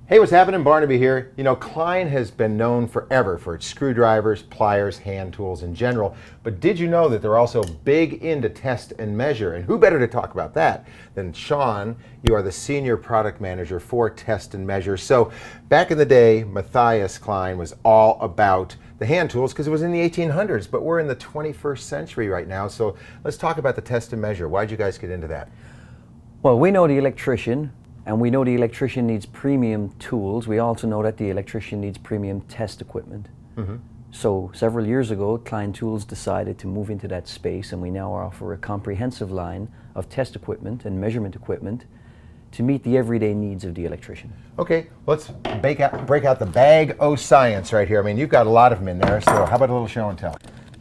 Hey, what's happening? Barnaby here. You know, Klein has been known forever for its screwdrivers, pliers, hand tools in general, but did you know that they're also big into test and measure? And who better to talk about that than Sean? You are the Senior Product Manager for Test and Measure. So back in the day, Matthias Klein was all about the hand tools because it was in the 1800s, but we're in the 21st century right now. So let's talk about the test and measure. Why'd you guys get into that? Well, we know the electrician, and we know the electrician needs premium tools. We also know that the electrician needs premium test equipment. So several years ago, Klein Tools decided to move into that space, and we now offer a comprehensive line of test equipment and measurement equipment to meet the everyday needs of the electrician. Okay, let's break out the bag o' science right here. I mean, you've got a lot of them in there, so how about a little show and tell?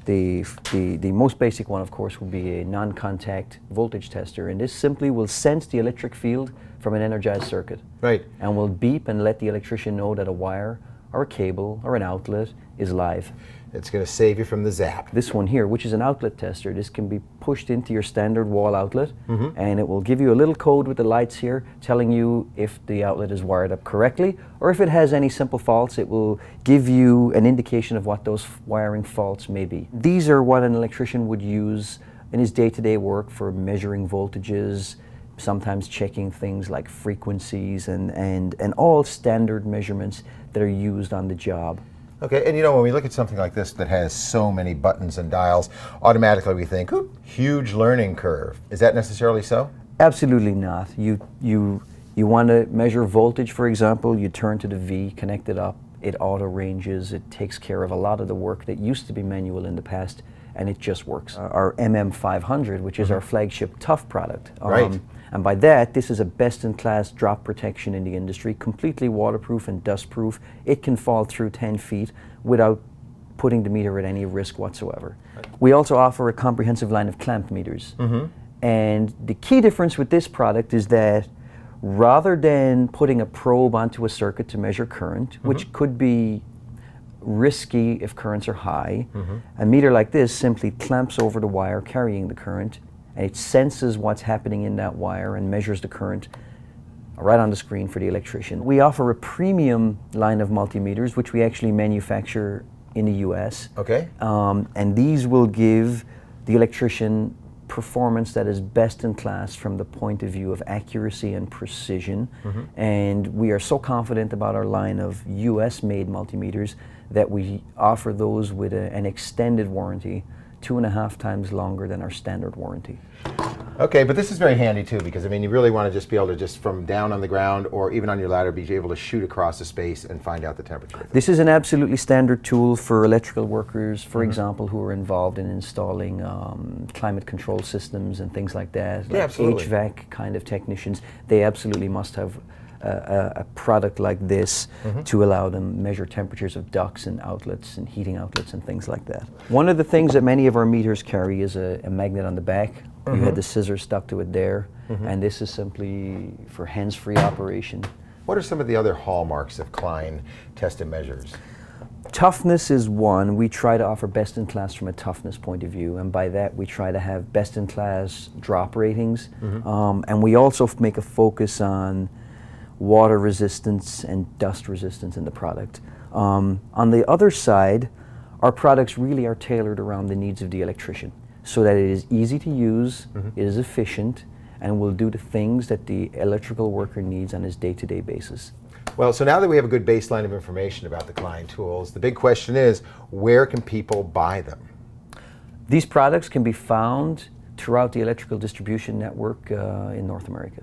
The most basic one, of course, would be a non-contact voltage tester, and this simply will sense the electric field from an energized circuit. Right. And will beep and let the electrician know that a wire or a cable or an outlet is live. It's going to save you from the zap. This one here, which is an outlet tester, this can be pushed into your standard wall outlet, and it will give you a little code with the lights here telling you if the outlet is wired up correctly, or if it has any simple faults, it will give you an indication of what those wiring faults may be. These are what an electrician would use in his day-to-day work for measuring voltages, sometimes checking things like frequencies and all standard measurements that are used on the job. Okay, and you know, when we look at something like this that has so many buttons and dials, automatically we think, ooh, huge learning curve. Is that necessarily so? Absolutely not. You want to measure voltage, for example, you turn to the V, connect it up, it auto ranges, it takes care of a lot of the work that used to be manual in the past, and it just works. Our MM500, which is our flagship tough product. Right. And by that, this is a best-in-class drop protection in the industry, completely waterproof and dustproof. It can fall through 10 feet without putting the meter at any risk whatsoever. We also offer a comprehensive line of clamped meters. And the key difference with this product is that rather than putting a probe onto a circuit to measure current, which could be risky if currents are high, a meter like this simply clamps over the wire carrying the current, and it senses what's happening in that wire and measures the current right on the screen for the electrician. We offer a premium line of multimeters, which we actually manufacture in the US. Okay. And these will give the electrician performance that is best in class from the point of view of accuracy and precision. And we are so confident about our line of US-made multimeters that we offer those with an extended warranty, 2.5 times longer than our standard warranty. Okay, but this is very handy too, because I mean, you really want to just be able to just from down on the ground or even on your ladder be able to shoot across the space and find out the temperature. This is an absolutely standard tool for electrical workers, for example, who are involved in installing climate control systems and things like that. Yeah, like absolutely. HVAC kind of technicians, they absolutely must have a product like this to allow them measure temperatures of ducts and outlets and heating outlets and things like that. One of the things that many of our meters carry is a magnet on the back. You had the scissors stuck to it there, and this is simply for hands-free operation. What are some of the other hallmarks of Klein test and measures? Toughness is one. We try to offer best-in-class from a toughness point of view, and by that we try to have best-in-class drop ratings, and we also make a focus on water resistance and dust resistance in the product. On the other side, our products really are tailored around the needs of the electrician, so that it is easy to use, it is efficient, and will do the things that the electrical worker needs on his day-to-day basis. Well, so now that we have a good baseline of information about the Klein tools, the big question is, where can people buy them? These products can be found throughout the electrical distribution network in North America.